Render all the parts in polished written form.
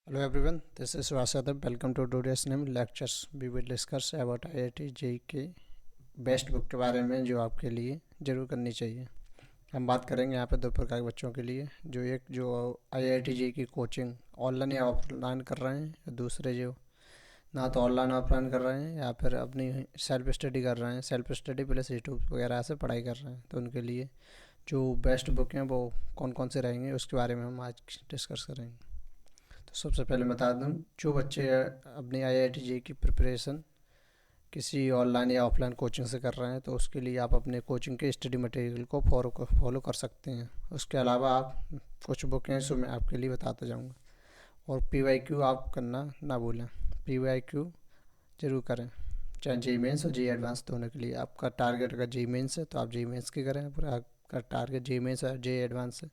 Hello everyone, this is Vasadab. Welcome to today's name lectures. We will discuss about IIT JEE के best book के बारे में जो आपके लिए ज़रूर करनी चाहिए। हम बात करेंगे यहाँ पे दो प्रकार के बच्चों के लिए, जो IIT JEE की कोचिंग ऑनलाइन या ऑफलाइन कर रहे हैं, दूसरे जो ना तो ऑनलाइन ऑफलाइन कर रहे हैं या फिर अपनी सेल्फ स्टडी कर रहे हैं, सेल्फ स्टडी प्लस यूट्यूब वगैरह से पढ़ाई कर रहे हैं। तो उनके लिए जो बेस्ट बुक हैं वो कौन कौन से रहेंगे उसके बारे में हम आज डिस्कस करेंगे। तो सबसे पहले बता दूं, जो बच्चे अपनी IIT JEE की प्रिपरेशन किसी ऑनलाइन या ऑफलाइन कोचिंग से कर रहे हैं तो उसके लिए आप अपने कोचिंग के स्टडी मटेरियल को फॉलो कर सकते हैं। उसके अलावा आप कुछ बुक हैं सो मैं आपके लिए बताता जाऊंगा। और PYQ आप करना ना भूलें, PYQ ज़रूर करें, चाहे JEE मेंस और JEE एडवांस दोनों के लिए। आपका टारगेट अगर JEE मेंस है तो आप JEE मेंस की करें, अगर आपका टारगेट JEE मेंस और JEE एडवांस है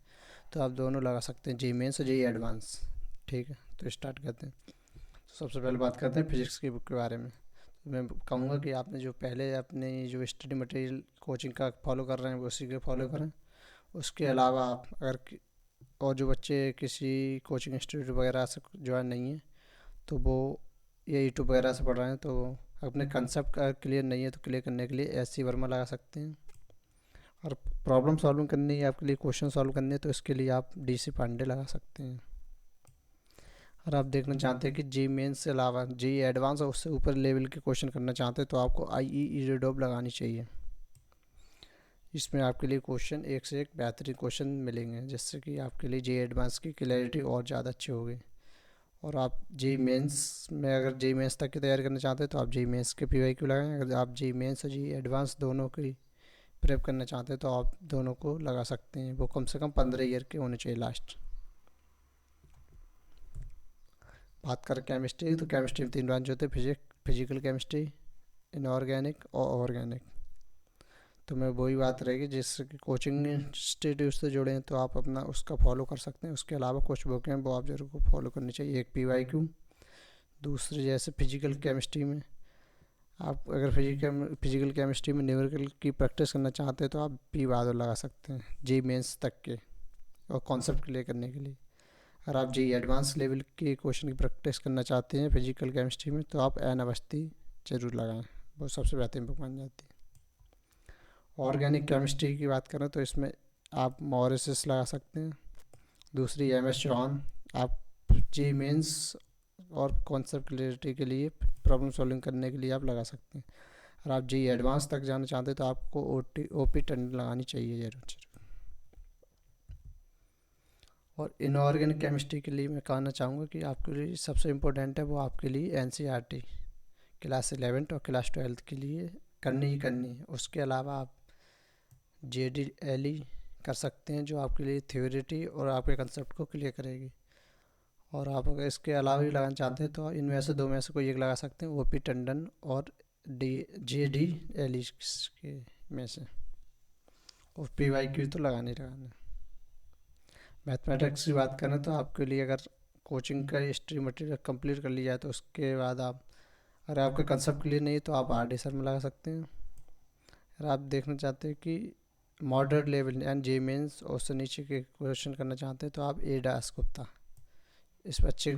तो आप दोनों लगा सकते हैं, JEE मेंस और JEE एडवांस। ठीक है, तो स्टार्ट करते हैं। तो सबसे पहले बात करते हैं फिजिक्स की बुक के बारे में। तो मैं कहूँगा कि आपने जो पहले अपने जो स्टडी मटेरियल कोचिंग का फॉलो कर रहे हैं वो उसी के फॉलो करें। उसके अलावा आप और जो बच्चे किसी कोचिंग इंस्टीट्यूट वगैरह से ज्वाइन नहीं है तो वो ये यूट्यूब वगैरह से पढ़ रहे हैं, तो अपने कंसेप्ट का क्लियर नहीं है तो क्लियर करने के लिए SC वर्मा लगा सकते हैं। और प्रॉब्लम सॉल्व करनी है आपके लिए, क्वेश्चन सॉल्व करने है तो इसके लिए आप DC पांडे लगा सकते हैं। अगर आप देखना चाहते हैं कि JEE मेंस से अलावा JEE एडवांस और उससे ऊपर लेवल के क्वेश्चन करना चाहते हैं तो आपको IEE रीडोप लगानी चाहिए। इसमें आपके लिए क्वेश्चन एक से एक बेहतरीन क्वेश्चन मिलेंगे, जिससे कि आपके लिए JEE एडवांस की क्लैरिटी और ज़्यादा अच्छी होगी। और आप JEE मेंस में अगर JEE मेंस तक की तैयारी करना चाहते हैं तो आप JEE मेंस के PYQ लगाएं। अगर आप JEE मेंस और JEE एडवांस दोनों की प्रेप करना चाहते हैं तो आप दोनों को लगा सकते हैं। वो कम से कम 15 ईयर के होने चाहिए लास्ट। बात करें केमिस्ट्री, तो केमिस्ट्री में 3 ब्रांच होते हैं, फिजिकल केमिस्ट्री, इनऑर्गेनिक और ऑर्गेनिक। तो मैं वही बात रहेगी, जिससे कि कोचिंग इंस्टीट्यूट से जुड़े हैं तो आप अपना उसका फॉलो कर सकते हैं। उसके अलावा कुछ बुक हैं वो आप जरूर को फॉलो करनी चाहिए। एक PYQ, दूसरे जैसे फिजिकल केमिस्ट्री में आप अगर फिजिकल केमिस्ट्री में न्यूमेरिकल की प्रैक्टिस करना चाहते हैं तो आप P बहादुर लगा सकते हैं JEE मेंस तक के और कॉन्सेप्ट क्लियर करने के लिए। अगर आप JEE एडवांस लेवल के क्वेश्चन की प्रैक्टिस करना चाहते हैं फिजिकल केमिस्ट्री में तो आप N अवस्थी ज़रूर लगाएं, वो सबसे बेहतरीन बुक मान जाती है। ऑर्गेनिक केमिस्ट्री की बात करें तो इसमें आप मॉरिस लगा सकते हैं। दूसरी MS जॉन। आप JEE मेंस और कॉन्सेप्ट क्लियरिटी के लिए, प्रॉब्लम सॉल्विंग करने के लिए आप लगा सकते हैं। अगर आप JEE एडवांस तक जाना चाहते हैं तो आपको OP टंडन लगानी चाहिए ज़रूर। और इनऑर्गेनिक केमिस्ट्री के लिए मैं कहना चाहूँगा कि आपके लिए सबसे इम्पोर्टेंट है वो आपके लिए NCERT क्लास 11 और क्लास 12 के लिए करनी ही करनी है। उसके अलावा आप JDLE कर सकते हैं, जो आपके लिए थ्योरिटी और आपके कंसेप्ट को क्लियर करेगी। और आप अगर इसके अलावा भी लगाना चाहते हैं तो इनमें से दो में से कोई एक लगा सकते हैं, OP टंडन और JDLE के में से। और PYQ तो लगाना ही लगाना। मैथमेटिक्स की बात करें तो आपके लिए अगर कोचिंग का हिस्ट्री मटेरियल कंप्लीट कर लिया जाए तो उसके बाद आप, अगर आपका कंसेप्ट क्लियर नहीं है तो आप RD सर में लगा सकते हैं। अगर आप देखना चाहते हैं कि moderate level and JEE mains और उससे नीचे के क्वेश्चन करना चाहते हैं तो आप A दास गुप्ता, इस पर अच्छी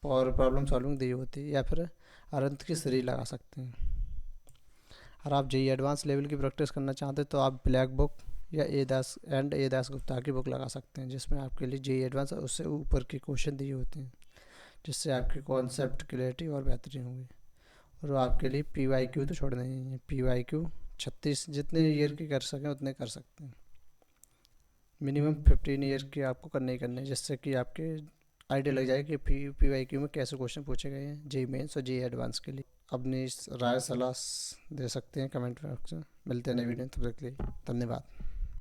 और प्रॉब्लम सॉल्विंग दी होती है। या फिर अरंत की श्री लगा सकते हैं। अगर आप JEE एडवांस लेवल की प्रैक्टिस करना चाहते हैं तो आप ब्लैक बुक या A दास गुप्ता की बुक लगा सकते हैं, जिसमें आपके लिए JEE एडवांस और उससे ऊपर के क्वेश्चन दिए होते हैं, जिससे आपकी कॉन्सेप्ट क्लियरिटी और बेहतरीन होगी। और आपके लिए PYQ तो छोड़ना ही है। PYQ 36 जितने ईयर की कर सकें उतने कर सकते हैं। मिनिमम 15 ईयर की आपको करने ही करने, जिससे कि आपके आइडिया लग जाए कि PYQ में कैसे क्वेश्चन पूछे गए हैं JEE मेंस और JEE एडवांस के लिए। अपनी राय सलाह दे सकते हैं कमेंट बॉक्स में। मिलते हैं नई वीडियो, तब तक के लिए धन्यवाद।